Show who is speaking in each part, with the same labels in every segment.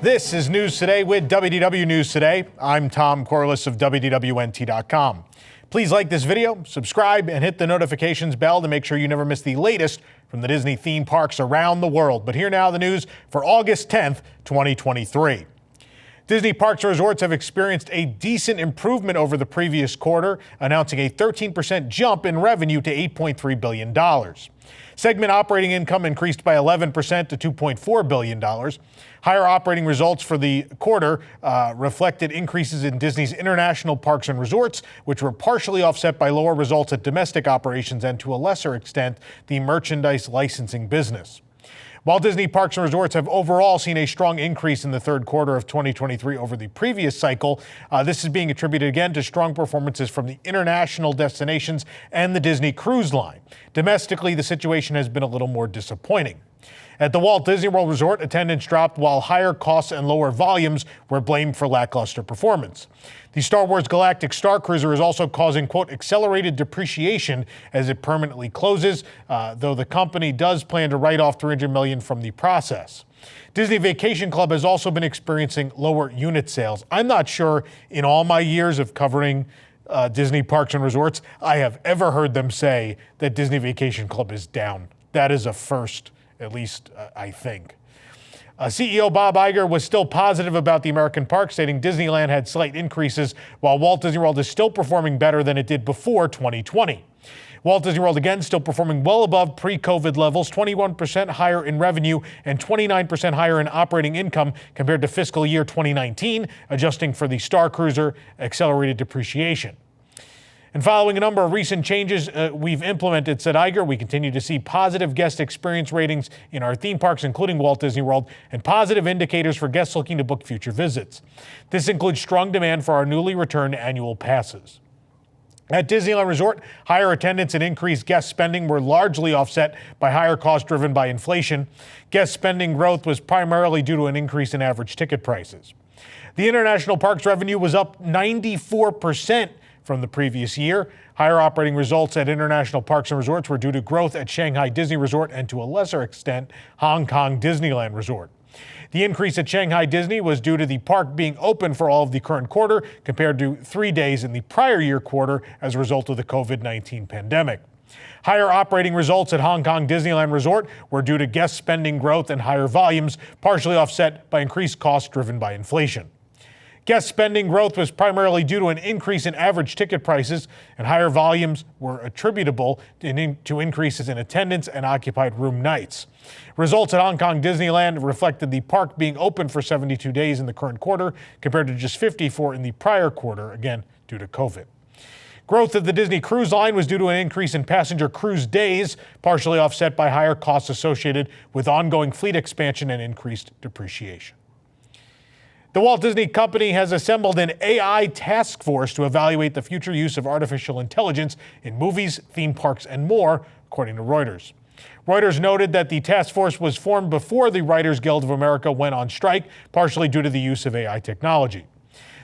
Speaker 1: This is News Today with WDW News Today. I'm Tom Corliss of WDWNT.com. Please like this video, subscribe, and hit the notifications bell to make sure you never miss the latest from the Disney theme parks around the world. But here now the news for August 10th, 2023. Disney parks and resorts have experienced a decent improvement over the previous quarter, announcing a 13% jump in revenue to $8.3 billion. Segment operating income increased by 11% to $2.4 billion. Higher operating results for the quarter reflected increases in Disney's international parks and resorts, which were partially offset by lower results at domestic operations and, to a lesser extent, the merchandise licensing business. While Disney parks and resorts have overall seen a strong increase in the third quarter of 2023 over the previous cycle, this is being attributed again to strong performances from the international destinations and the Disney Cruise Line. Domestically, the situation has been a little more disappointing. At the Walt Disney World Resort, attendance dropped while higher costs and lower volumes were blamed for lackluster performance. The Star Wars Galactic Star Cruiser is also causing, quote, accelerated depreciation as it permanently closes, though the company does plan to write off $300 million from the process. Disney Vacation Club has also been experiencing lower unit sales. I'm not sure in all my years of covering Disney parks and resorts, I have ever heard them say that Disney Vacation Club is down. That is a first. At least, I think. CEO Bob Iger was still positive about the American park, stating Disneyland had slight increases, while Walt Disney World is still performing better than it did before 2020. Walt Disney World, again, still performing well above pre-COVID levels, 21% higher in revenue and 29% higher in operating income compared to fiscal year 2019, adjusting for the Star Cruiser accelerated depreciation. And following a number of recent changes we've implemented, said Iger, we continue to see positive guest experience ratings in our theme parks, including Walt Disney World, and positive indicators for guests looking to book future visits. This includes strong demand for our newly returned annual passes. At Disneyland Resort, higher attendance and increased guest spending were largely offset by higher costs driven by inflation. Guest spending growth was primarily due to an increase in average ticket prices. The international parks revenue was up 94% from the previous year. Higher operating results at international parks and resorts were due to growth at Shanghai Disney Resort and, to a lesser extent, Hong Kong Disneyland Resort. The increase at Shanghai Disney was due to the park being open for all of the current quarter compared to 3 days in the prior year quarter as a result of the COVID-19 pandemic. Higher operating results at Hong Kong Disneyland Resort were due to guest spending growth and higher volumes, partially offset by increased costs driven by inflation. Guest spending growth was primarily due to an increase in average ticket prices, and higher volumes were attributable to increases in attendance and occupied room nights. Results at Hong Kong Disneyland reflected the park being open for 72 days in the current quarter compared to just 54 in the prior quarter, again due to COVID. Growth of the Disney Cruise Line was due to an increase in passenger cruise days, partially offset by higher costs associated with ongoing fleet expansion and increased depreciation. The Walt Disney Company has assembled an AI task force to evaluate the future use of artificial intelligence in movies, theme parks, and more, according to Reuters. Reuters noted that the task force was formed before the Writers Guild of America went on strike, partially due to the use of AI technology.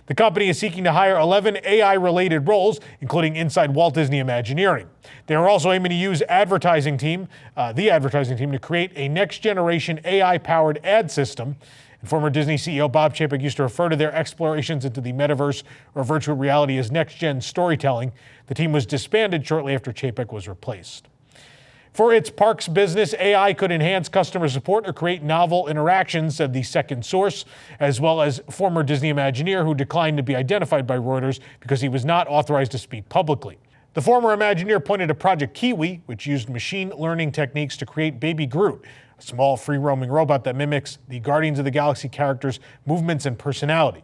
Speaker 1: The company is seeking to hire 11 AI-related roles, including inside Walt Disney Imagineering. They are also aiming to use the advertising team to create a next-generation AI-powered ad system. And former Disney CEO Bob Chapek used to refer to their explorations into the metaverse or virtual reality as next-gen storytelling. The team was disbanded shortly after Chapek was replaced. For its parks business, AI could enhance customer support or create novel interactions, said the second source, as well as former Disney Imagineer who declined to be identified by Reuters because he was not authorized to speak publicly. The former Imagineer pointed to Project Kiwi, which used machine learning techniques to create Baby Groot, a small free-roaming robot that mimics the Guardians of the Galaxy characters' movements and personality.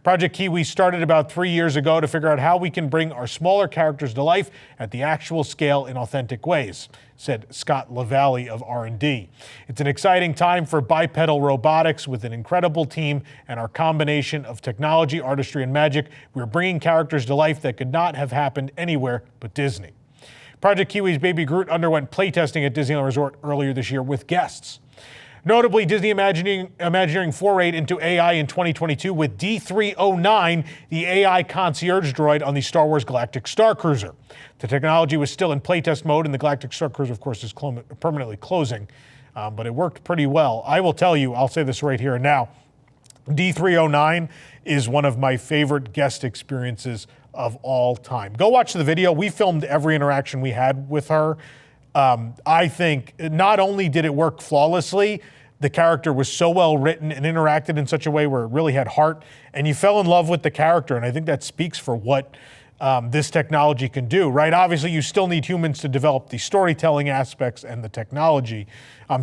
Speaker 1: Project Kiwi started about 3 years ago to figure out how we can bring our smaller characters to life at the actual scale in authentic ways, said Scott LaValle of R&D. It's an exciting time for bipedal robotics with an incredible team and our combination of technology, artistry, and magic. We're bringing characters to life that could not have happened anywhere but Disney. Project Kiwi's Baby Groot underwent playtesting at Disneyland Resort earlier this year with guests. Notably, Disney Imagineering forayed into AI in 2022 with D309, the AI concierge droid on the Star Wars Galactic Star Cruiser. The technology was still in playtest mode, and the Galactic Star Cruiser, of course, is permanently closing, but it worked pretty well. I will tell you, I'll say this right here and now, D309 is one of my favorite guest experiences of all time. Go watch the video. We filmed every interaction we had with her. I think not only did it work flawlessly, the character was so well written and interacted in such a way where it really had heart, and you fell in love with the character, and I think that speaks for what this technology can do, right? Obviously, you still need humans to develop the storytelling aspects and the technology.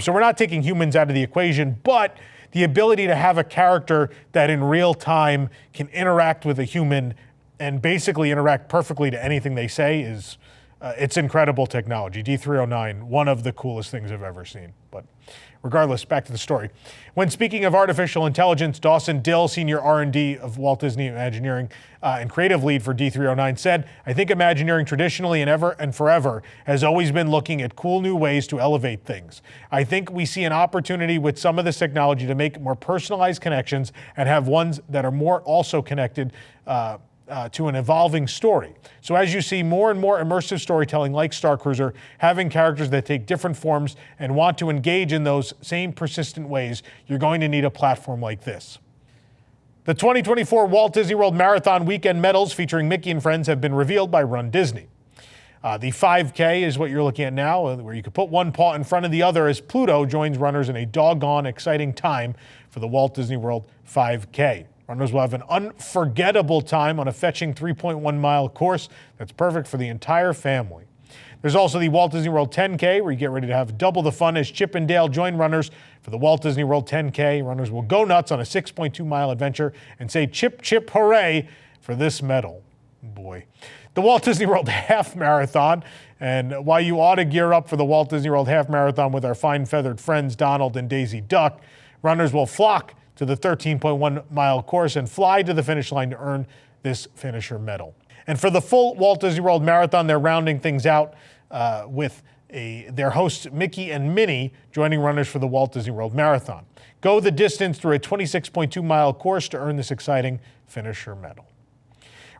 Speaker 1: So we're not taking humans out of the equation, but the ability to have a character that in real time can interact with a human and basically interact perfectly to anything they say is, it's incredible technology. D309, one of the coolest things I've ever seen. But regardless, back to the story. When speaking of artificial intelligence, Dawson Dill, senior R&D of Walt Disney Imagineering and creative lead for D309, said, "I think Imagineering traditionally and ever and forever has always been looking at cool new ways to elevate things. I think we see an opportunity with some of this technology to make more personalized connections and have ones that are more also connected to an evolving story. So as you see more and more immersive storytelling like Star Cruiser, having characters that take different forms and want to engage in those same persistent ways, you're going to need a platform like this." The 2024 Walt Disney World Marathon Weekend medals featuring Mickey and Friends have been revealed by runDisney. The 5K is what you're looking at now, where you can put one paw in front of the other as Pluto joins runners in a doggone exciting time for the Walt Disney World 5K. Runners will have an unforgettable time on a fetching 3.1-mile course that's perfect for the entire family. There's also the Walt Disney World 10K, where you get ready to have double the fun as Chip and Dale join runners for the Walt Disney World 10K. Runners will go nuts on a 6.2-mile adventure and say chip, chip, hooray for this medal. Boy. The Walt Disney World Half Marathon, and while you ought to gear up for the Walt Disney World Half Marathon with our fine feathered friends Donald and Daisy Duck, runners will flock to the 13.1-mile course and fly to the finish line to earn this finisher medal. And for the full Walt Disney World Marathon, they're rounding things out with their hosts Mickey and Minnie joining runners for the Walt Disney World Marathon. Go the distance through a 26.2-mile course to earn this exciting finisher medal.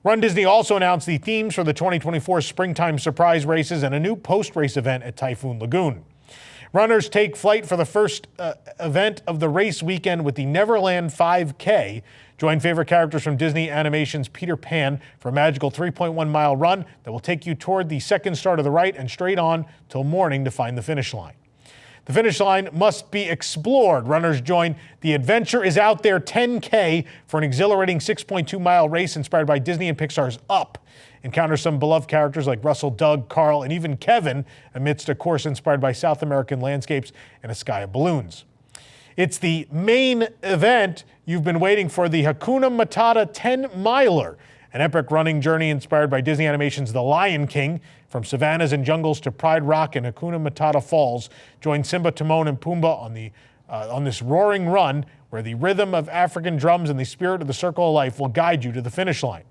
Speaker 1: runDisney also announced the themes for the 2024 Springtime Surprise Races and a new post-race event at Typhoon Lagoon. Runners take flight for the first event of the race weekend with the Neverland 5K. Join favorite characters from Disney Animation's Peter Pan for a magical 3.1-mile run that will take you toward the second start of the right and straight on till morning to find the finish line. The finish line must be explored. Runners join the Adventure is Out There 10K for an exhilarating 6.2-mile race inspired by Disney and Pixar's Up. Encounter some beloved characters like Russell, Doug, Carl, and even Kevin amidst a course inspired by South American landscapes and a sky of balloons. It's the main event you've been waiting for, the Hakuna Matata 10-miler, an epic running journey inspired by Disney Animation's The Lion King. From savannas and jungles to Pride Rock and Hakuna Matata Falls, join Simba, Timon, and Pumbaa on this roaring run where the rhythm of African drums and the spirit of the Circle of Life will guide you to the finish line.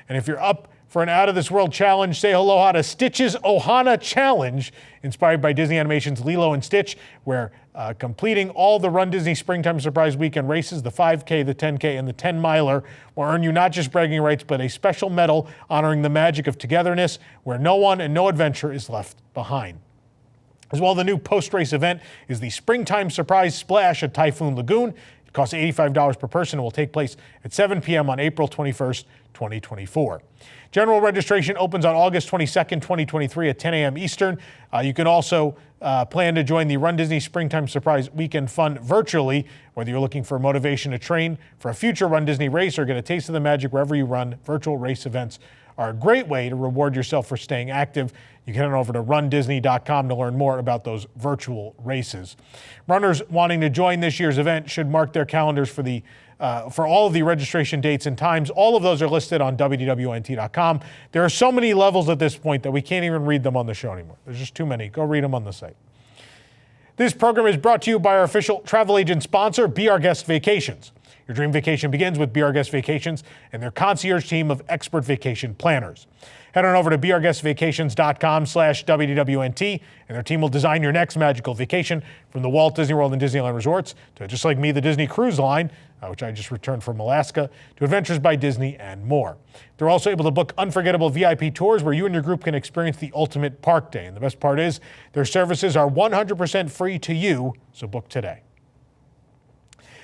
Speaker 1: And if you're up for an out-of-this-world challenge, say aloha to Stitch's Ohana Challenge, inspired by Disney Animation's Lilo and Stitch, where completing all the runDisney Springtime Surprise Weekend races, the 5K, the 10K, and the 10-miler, will earn you not just bragging rights, but a special medal honoring the magic of togetherness, where no one and no adventure is left behind. As well, the new post-race event is the Springtime Surprise Splash at Typhoon Lagoon. It costs $85 per person and will take place at 7 p.m. on April 21st, 2024. General registration opens on August 22nd, 2023 at 10 a.m. Eastern. You can also plan to join the runDisney Springtime Surprise Weekend Fun virtually, whether you're looking for motivation to train for a future runDisney race or get a taste of the magic wherever you run. Virtual race events are a great way to reward yourself for staying active. You can head on over to runDisney.com to learn more about those virtual races. Runners wanting to join this year's event should mark their calendars for all of the registration dates and times. All of those are listed on WDWNT.com. There are so many levels at this point that we can't even read them on the show anymore. There's just too many. Go read them on the site. This program is brought to you by our official travel agent sponsor, Be Our Guest Vacations. Your dream vacation begins with Be Our Guest Vacations and their concierge team of expert vacation planners. Head on over to beourguestvacations.com/WDWNT, and their team will design your next magical vacation, from the Walt Disney World and Disneyland resorts to, just like me, the Disney Cruise Line, which I just returned from Alaska, to Adventures by Disney and more. They're also able to book unforgettable VIP tours where you and your group can experience the ultimate park day. And the best part is their services are 100% free to you, so book today.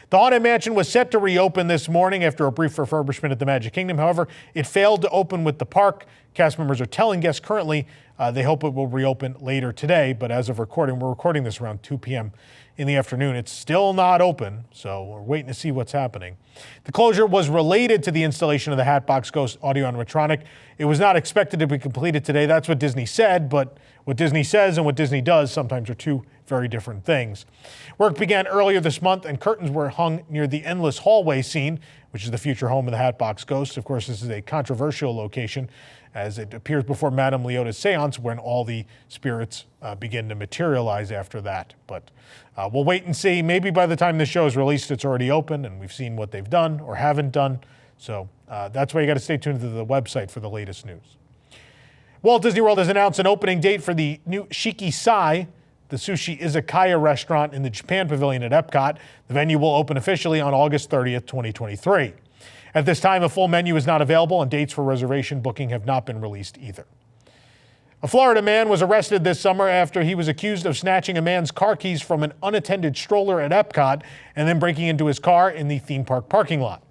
Speaker 1: The Haunted Mansion was set to reopen this morning after a brief refurbishment at the Magic Kingdom. However, it failed to open with the park. Cast members are telling guests currently they hope it will reopen later today, but as of recording, we're recording this around 2 p.m. in the afternoon. It's still not open, so we're waiting to see what's happening. The closure was related to the installation of the Hatbox Ghost audio animatronic. It was not expected to be completed today. That's what Disney said, but what Disney says and what Disney does sometimes are two very different things. Work began earlier this month and curtains were hung near the endless hallway scene, which is the future home of the Hatbox Ghost. Of course, this is a controversial location as it appears before Madame Leota's seance when all the spirits begin to materialize after that. But we'll wait and see. Maybe by the time this show is released, it's already open and we've seen what they've done or haven't done. So that's why you got to stay tuned to the website for the latest news. Walt Disney World has announced an opening date for the new Shiki-Sai, the sushi Izakaya restaurant in the Japan Pavilion at EPCOT. The venue will open officially on August 30th, 2023. At this time, a full menu is not available and dates for reservation booking have not been released either. A Florida man was arrested this summer after he was accused of snatching a man's car keys from an unattended stroller at EPCOT and then breaking into his car in the theme park parking lot.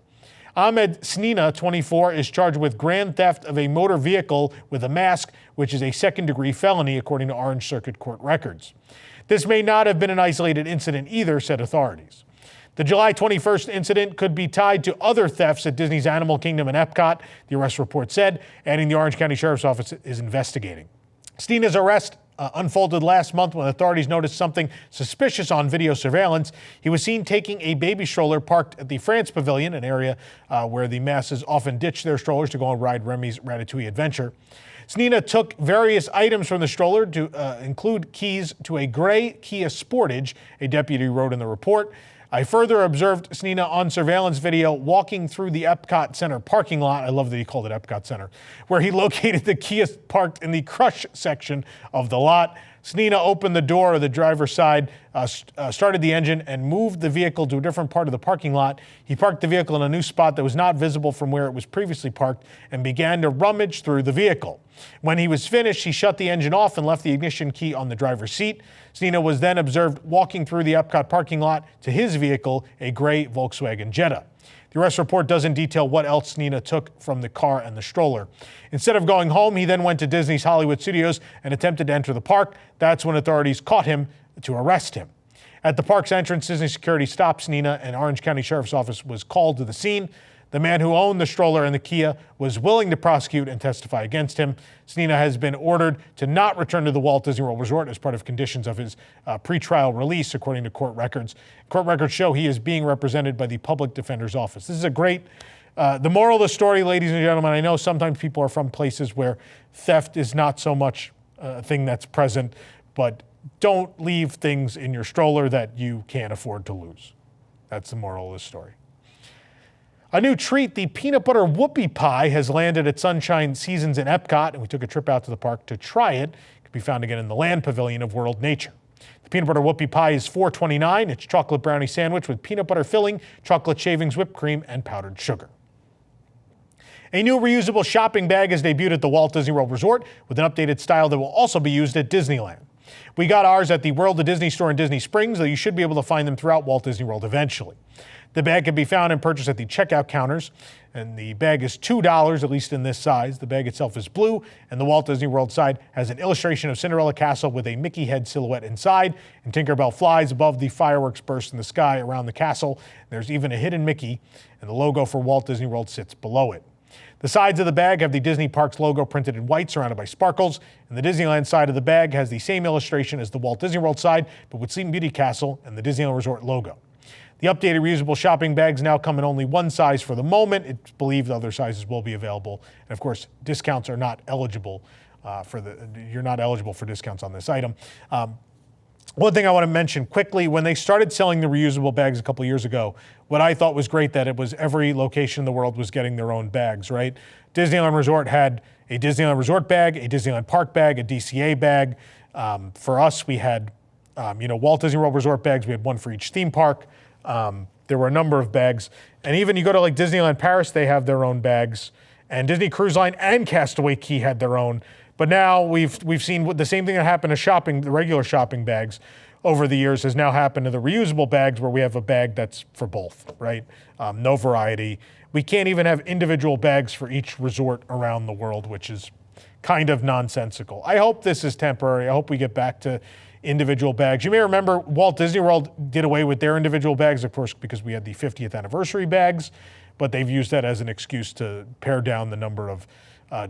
Speaker 1: Ahmed Snina, 24, is charged with grand theft of a motor vehicle with a mask, which is a second-degree felony, according to Orange Circuit Court records. This may not have been an isolated incident either, said authorities. The July 21st incident could be tied to other thefts at Disney's Animal Kingdom and EPCOT, the arrest report said, adding the Orange County Sheriff's Office is investigating. Snina's arrest unfolded last month when authorities noticed something suspicious on video surveillance. He was seen taking a baby stroller parked at the France Pavilion, an area where the masses often ditch their strollers to go and ride Remy's Ratatouille adventure. Snina took various items from the stroller to include keys to a gray Kia Sportage, a deputy wrote in the report. I further observed Snina on surveillance video walking through the Epcot Center parking lot. I love that he called it Epcot Center, where he located the Kia parked in the crush section of the lot. Snina opened the door of the driver's side, started the engine, and moved the vehicle to a different part of the parking lot. He parked the vehicle in a new spot that was not visible from where it was previously parked and began to rummage through the vehicle. When he was finished, he shut the engine off and left the ignition key on the driver's seat. Snina was then observed walking through the Epcot parking lot to his vehicle, a gray Volkswagen Jetta. The arrest report doesn't detail what else Snina took from the car and the stroller. Instead of going home, he then went to Disney's Hollywood Studios and attempted to enter the park. That's when authorities caught him to arrest him. At the park's entrance, Disney security stopped Snina and Orange County Sheriff's Office was called to the scene. The man who owned the stroller and the Kia was willing to prosecute and testify against him. Snina has been ordered to not return to the Walt Disney World Resort as part of conditions of his pretrial release, according to court records. Court records show he is being represented by the Public Defender's Office. This is a great, the moral of the story, ladies and gentlemen. I know sometimes people are from places where theft is not so much a thing that's present, but don't leave things in your stroller that you can't afford to lose. That's the moral of the story. A new treat, the peanut butter Whoopie pie, has landed at Sunshine Seasons in Epcot, and we took a trip out to the park to try it. It can be found again in the Land Pavilion of World Nature. The peanut butter Whoopie pie is $4.29. It's chocolate brownie sandwich with peanut butter filling, chocolate shavings, whipped cream, and powdered sugar. A new reusable shopping bag is debuted at the Walt Disney World Resort with an updated style that will also be used at Disneyland. We got ours at the World of Disney store in Disney Springs, though you should be able to find them throughout Walt Disney World eventually. The bag can be found and purchased at the checkout counters, and the bag is $2, at least in this size. The bag itself is blue, and the Walt Disney World side has an illustration of Cinderella Castle with a Mickey head silhouette inside, and Tinkerbell flies above the fireworks burst in the sky around the castle. There's even a hidden Mickey, and the logo for Walt Disney World sits below it. The sides of the bag have the Disney Parks logo printed in white surrounded by sparkles, and the Disneyland side of the bag has the same illustration as the Walt Disney World side, but with Sleeping Beauty Castle and the Disneyland Resort logo. The updated reusable shopping bags now come in only one size for the moment. It's believed other sizes will be available. And of course, discounts are not eligible you're not eligible for discounts on this item. One thing I want to mention quickly, when they started selling the reusable bags a couple years ago, what I thought was great that it was every location in the world was getting their own bags, right? Disneyland Resort had a Disneyland Resort bag, a Disneyland Park bag, a DCA bag. For us, we had, Walt Disney World Resort bags. We had one for each theme park. There were a number of bags. And even you go to like Disneyland Paris, they have their own bags. And Disney Cruise Line and Castaway Cay had their own. But now we've seen the same thing that happened to the regular shopping bags. over the years has now happened to the reusable bags, where we have a bag that's for both, right? No variety. We can't even have individual bags for each resort around the world, which is kind of nonsensical. I hope this is temporary. I hope we get back to individual bags. You may remember Walt Disney World did away with their individual bags, of course, because we had the 50th anniversary bags, but they've used that as an excuse to pare down the number of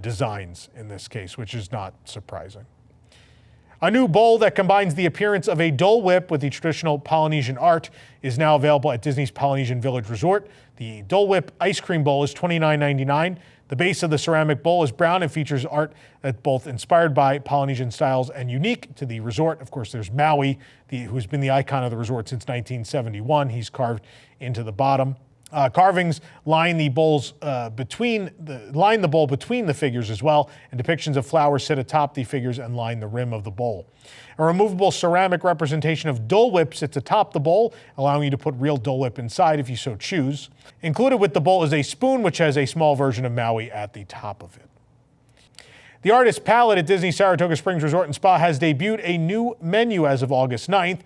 Speaker 1: designs in this case, which is not surprising. A new bowl that combines the appearance of a Dole Whip with the traditional Polynesian art is now available at Disney's Polynesian Village Resort. The Dole Whip ice cream bowl is $29.99. The base of the ceramic bowl is brown and features art that's both inspired by Polynesian styles and unique to the resort. Of course, there's Maui, who's been the icon of the resort since 1971. He's carved into the bottom. Carvings line the bowl between the figures as well, and depictions of flowers sit atop the figures and line the rim of the bowl. A removable ceramic representation of Dole Whip sits atop the bowl, allowing you to put real Dole Whip inside if you so choose. Included with the bowl is a spoon, which has a small version of Maui at the top of it. The Artist Palette at Disney Saratoga Springs Resort and Spa has debuted a new menu as of August 9th.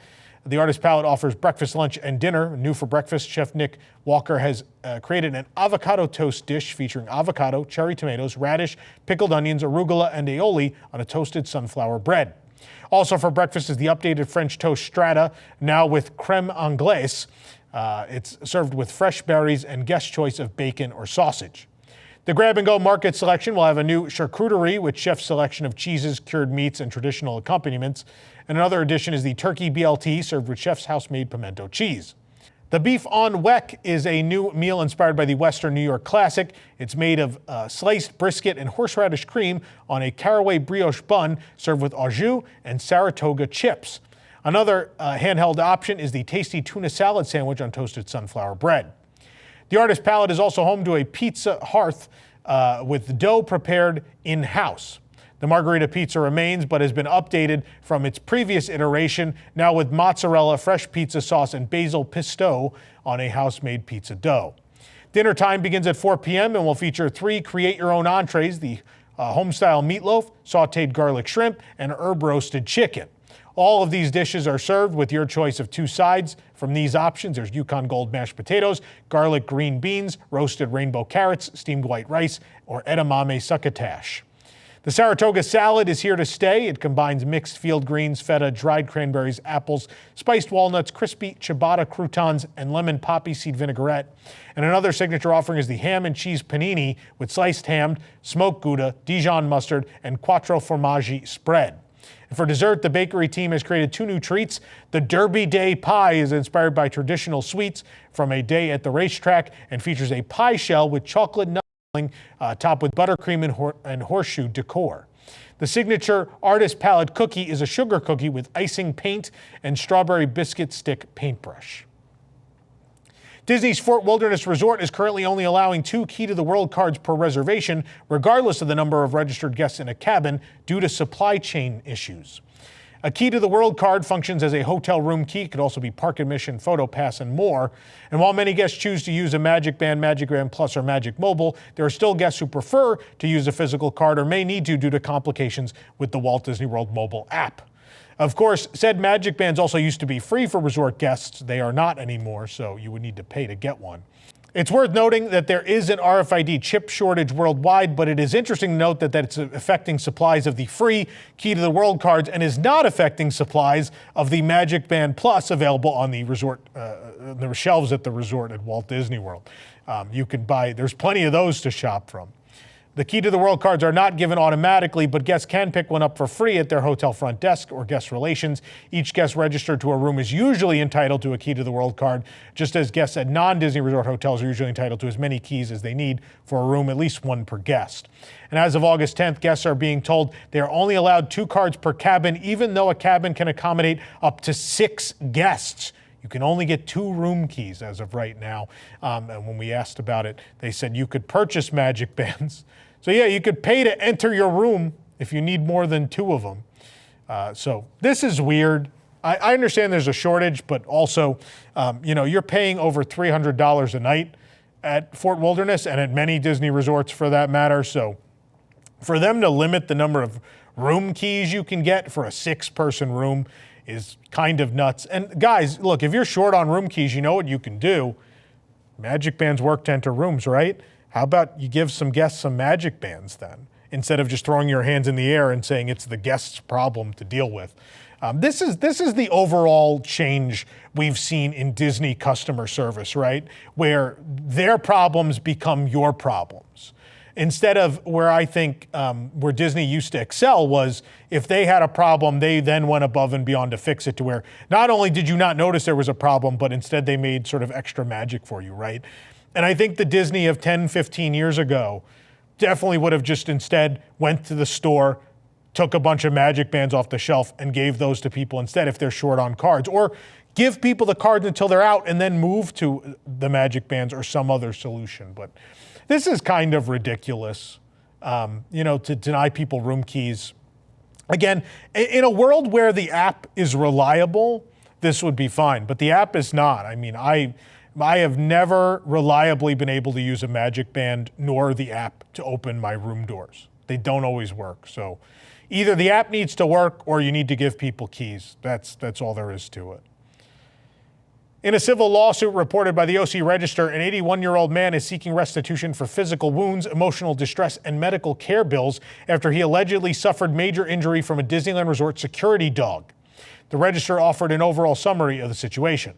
Speaker 1: The Artist Palette offers breakfast, lunch, and dinner. New for breakfast, Chef Nick Walker has created an avocado toast dish featuring avocado, cherry tomatoes, radish, pickled onions, arugula, and aioli on a toasted sunflower bread. Also for breakfast is the updated French toast strata, now with creme anglaise. It's served with fresh berries and guest choice of bacon or sausage. The grab-and-go market selection will have a new charcuterie with chef's selection of cheeses, cured meats, and traditional accompaniments. And another addition is the turkey BLT, served with chef's house-made pimento cheese. The beef en weck is a new meal inspired by the Western New York classic. It's made of sliced brisket and horseradish cream on a caraway brioche bun, served with au jus and Saratoga chips. Another handheld option is the tasty tuna salad sandwich on toasted sunflower bread. The Artist Palette is also home to a pizza hearth with dough prepared in-house. The margarita pizza remains, but has been updated from its previous iteration, now with mozzarella, fresh pizza sauce, and basil pesto on a house-made pizza dough. Dinner time begins at 4 p.m. and will feature 3 create-your-own entrees, the home-style meatloaf, sautéed garlic shrimp, and herb-roasted chicken. All of these dishes are served with your choice of 2 sides. From these options, there's Yukon Gold mashed potatoes, garlic green beans, roasted rainbow carrots, steamed white rice, or edamame succotash. The Saratoga salad is here to stay. It combines mixed field greens, feta, dried cranberries, apples, spiced walnuts, crispy ciabatta croutons, and lemon poppy seed vinaigrette. And another signature offering is the ham and cheese panini with sliced ham, smoked Gouda, Dijon mustard, and quattro formaggi spread. And for dessert, the bakery team has created 2 new treats. The Derby Day Pie is inspired by traditional sweets from a day at the racetrack and features a pie shell with chocolate nut topped with buttercream and horseshoe decor. The signature Artist Palette cookie is a sugar cookie with icing paint and strawberry biscuit stick paintbrush. Disney's Fort Wilderness Resort is currently only allowing 2 Key to the World cards per reservation, regardless of the number of registered guests in a cabin, due to supply chain issues. A Key to the World card functions as a hotel room key. It could also be park admission, photo pass, and more. And while many guests choose to use a Magic Band, Magic Band Plus, or Magic Mobile, there are still guests who prefer to use a physical card or may need to due to complications with the Walt Disney World mobile app. Of course, said Magic Bands also used to be free for resort guests. They are not anymore, so you would need to pay to get one. It's worth noting that there is an RFID chip shortage worldwide, but it is interesting to note that it's affecting supplies of the free Key to the World cards and is not affecting supplies of the Magic Band Plus available on the resort, the shelves at the resort at Walt Disney World. You can buy, there's plenty of those to shop from. The Key to the World cards are not given automatically, but guests can pick one up for free at their hotel front desk or guest relations. Each guest registered to a room is usually entitled to a Key to the World card, just as guests at non-Disney Resort hotels are usually entitled to as many keys as they need for a room, at least 1 per guest. And as of August 10th, guests are being told they are only allowed 2 cards per cabin, even though a cabin can accommodate up to 6 guests. You can only get 2 room keys as of right now. And when we asked about it, they said you could purchase Magic Bands. So yeah, you could pay to enter your room if you need more than 2 of them. So this is weird. I understand there's a shortage, but also, you're paying over $300 a night at Fort Wilderness and at many Disney resorts for that matter. So for them to limit the number of room keys you can get for a 6-person room is kind of nuts. And guys, look, if you're short on room keys, you know what you can do. Magic bands work to enter rooms, right? How about you give some guests some magic bands then, instead of just throwing your hands in the air and saying it's the guest's problem to deal with. This is the overall change we've seen in Disney customer service, right? Where their problems become your problems. Instead of where I think where Disney used to excel was if they had a problem, they then went above and beyond to fix it, to where not only did you not notice there was a problem, but instead they made sort of extra magic for you, right? And I think the Disney of 10, 15 years ago definitely would have just instead went to the store, took a bunch of magic bands off the shelf and gave those to people instead if they're short on cards. Or give people the cards until they're out and then move to the magic bands or some other solution. But this is kind of ridiculous, to deny people room keys. Again, in a world where the app is reliable, this would be fine, but the app is not. I mean, I have never reliably been able to use a magic band nor the app to open my room doors. They don't always work. So either the app needs to work or you need to give people keys. That's all there is to it. In a civil lawsuit reported by the OC Register, an 81-year-old man is seeking restitution for physical wounds, emotional distress, and medical care bills after he allegedly suffered major injury from a Disneyland Resort security dog. The Register offered an overall summary of the situation.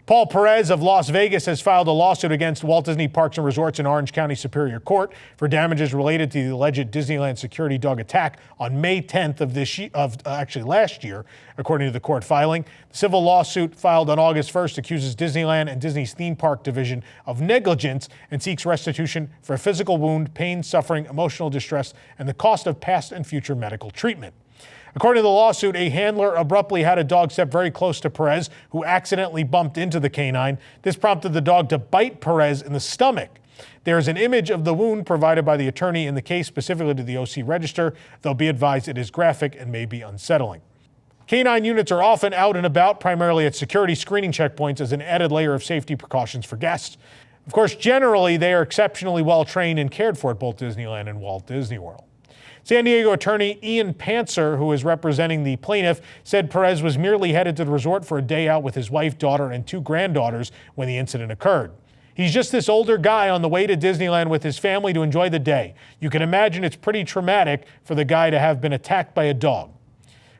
Speaker 1: Paul Perez of Las Vegas has filed a lawsuit against Walt Disney Parks and Resorts in Orange County Superior Court for damages related to the alleged Disneyland security dog attack on May 10th of last year, according to the court filing. The civil lawsuit filed on August 1st accuses Disneyland and Disney's theme park division of negligence and seeks restitution for a physical wound, pain, suffering, emotional distress, and the cost of past and future medical treatment. According to the lawsuit, a handler abruptly had a dog step very close to Perez, who accidentally bumped into the canine. This prompted the dog to bite Perez in the stomach. There is an image of the wound provided by the attorney in the case, specifically to the OC Register, though be advised it is graphic and may be unsettling. Canine units are often out and about, primarily at security screening checkpoints, as an added layer of safety precautions for guests. Of course, generally, they are exceptionally well trained and cared for at both Disneyland and Walt Disney World. San Diego attorney Ian Pantzer, who is representing the plaintiff, said Perez was merely headed to the resort for a day out with his wife, daughter, and 2 granddaughters when the incident occurred. He's just this older guy on the way to Disneyland with his family to enjoy the day. You can imagine it's pretty traumatic for the guy to have been attacked by a dog.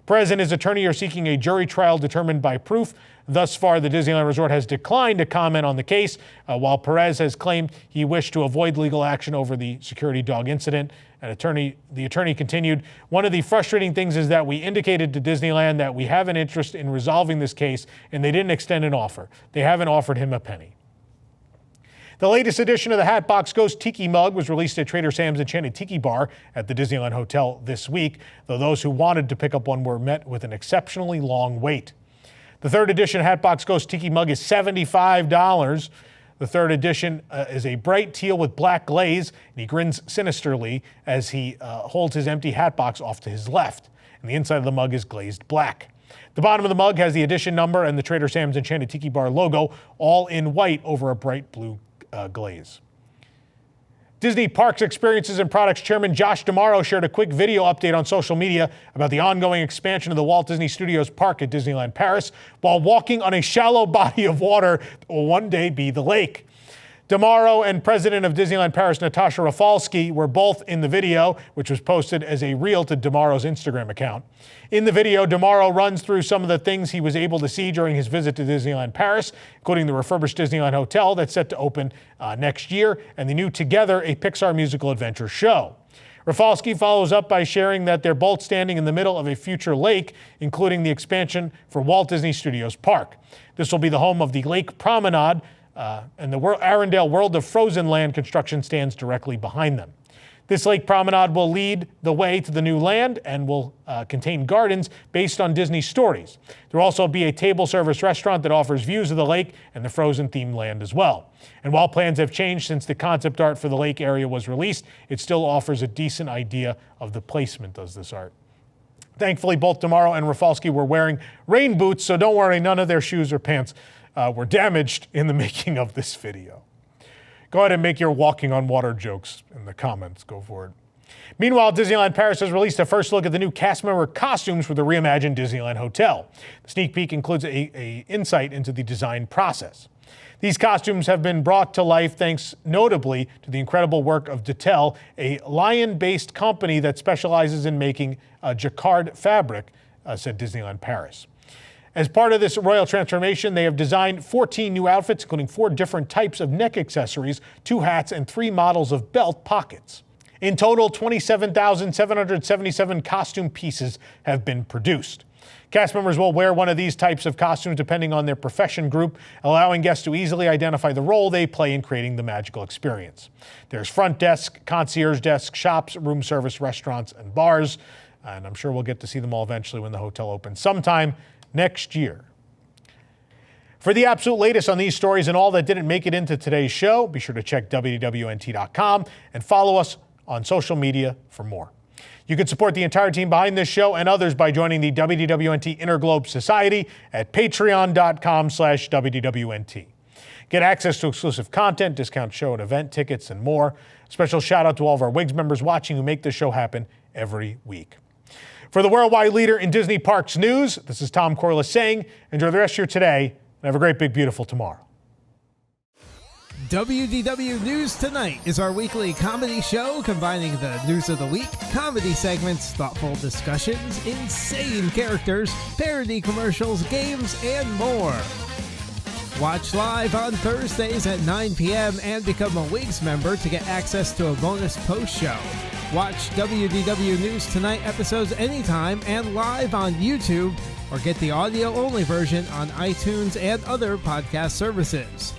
Speaker 1: Perez and his attorney are seeking a jury trial determined by proof. Thus far, the Disneyland Resort has declined to comment on the case, while Perez has claimed he wished to avoid legal action over the security dog incident. The attorney continued, "One of the frustrating things is that we indicated to Disneyland that we have an interest in resolving this case, and they didn't extend an offer. They haven't offered him a penny." The latest edition of the Hatbox Ghost Tiki mug was released at Trader Sam's Enchanted Tiki Bar at the Disneyland Hotel this week, though those who wanted to pick up one were met with an exceptionally long wait. The 3rd edition Hatbox Ghost Tiki mug is $75. The 3rd edition is a bright teal with black glaze, and he grins sinisterly as he holds his empty hat box off to his left. And the inside of the mug is glazed black. The bottom of the mug has the edition number and the Trader Sam's Enchanted Tiki Bar logo, all in white over a bright blue glaze. Disney Parks Experiences and Products Chairman Josh D'Amaro shared a quick video update on social media about the ongoing expansion of the Walt Disney Studios Park at Disneyland Paris while walking on a shallow body of water that will one day be the lake. D'Amaro and President of Disneyland Paris, Natasha Rafalski, were both in the video, which was posted as a reel to D'Amaro's Instagram account. In the video, D'Amaro runs through some of the things he was able to see during his visit to Disneyland Paris, including the refurbished Disneyland Hotel that's set to open next year, and the new Together, a Pixar musical adventure show. Rafalski follows up by sharing that they're both standing in the middle of a future lake, including the expansion for Walt Disney Studios Park. This will be the home of the Lake Promenade, and the Arendelle World of Frozen Land construction stands directly behind them. This lake promenade will lead the way to the new land and will contain gardens based on Disney stories. There will also be a table service restaurant that offers views of the lake and the Frozen themed land as well. And while plans have changed since the concept art for the lake area was released, it still offers a decent idea of the placement of this art. Thankfully, both D'Amaro and Rafalski were wearing rain boots, so don't worry, none of their shoes or pants were damaged in the making of this video. Go ahead and make your walking on water jokes in the comments. Go for it. Meanwhile, Disneyland Paris has released a first look at the new cast member costumes for the reimagined Disneyland Hotel. The sneak peek includes a insight into the design process. These costumes have been brought to life thanks notably to the incredible work of DOLE, a Lyon-based company that specializes in making jacquard fabric, said Disneyland Paris. As part of this royal transformation, they have designed 14 new outfits, including 4 different types of neck accessories, 2 hats, and 3 models of belt pockets. In total, 27,777 costume pieces have been produced. Cast members will wear one of these types of costumes depending on their profession group, allowing guests to easily identify the role they play in creating the magical experience. There's front desk, concierge desk, shops, room service, restaurants, and bars. And I'm sure we'll get to see them all eventually when the hotel opens sometime next year. For the absolute latest on these stories and all that didn't make it into today's show, be sure to check WDWNT.com and follow us on social media for more. You can support the entire team behind this show and others by joining the WDWNT Interglobe Society at patreon.com/WDWNT. Get access to exclusive content, discount show and event tickets, and more. Special shout out to all of our WIGS members watching who make this show happen every week. For the worldwide leader in Disney Parks news, this is Tom Corliss saying, enjoy the rest of your today and have a great, big, beautiful tomorrow.
Speaker 2: WDW News Tonight is our weekly comedy show combining the news of the week, comedy segments, thoughtful discussions, insane characters, parody commercials, games, and more. Watch live on Thursdays at 9 p.m. and become a WIGS member to get access to a bonus post show. Watch WDW News Tonight episodes anytime and live on YouTube, or get the audio-only version on iTunes and other podcast services.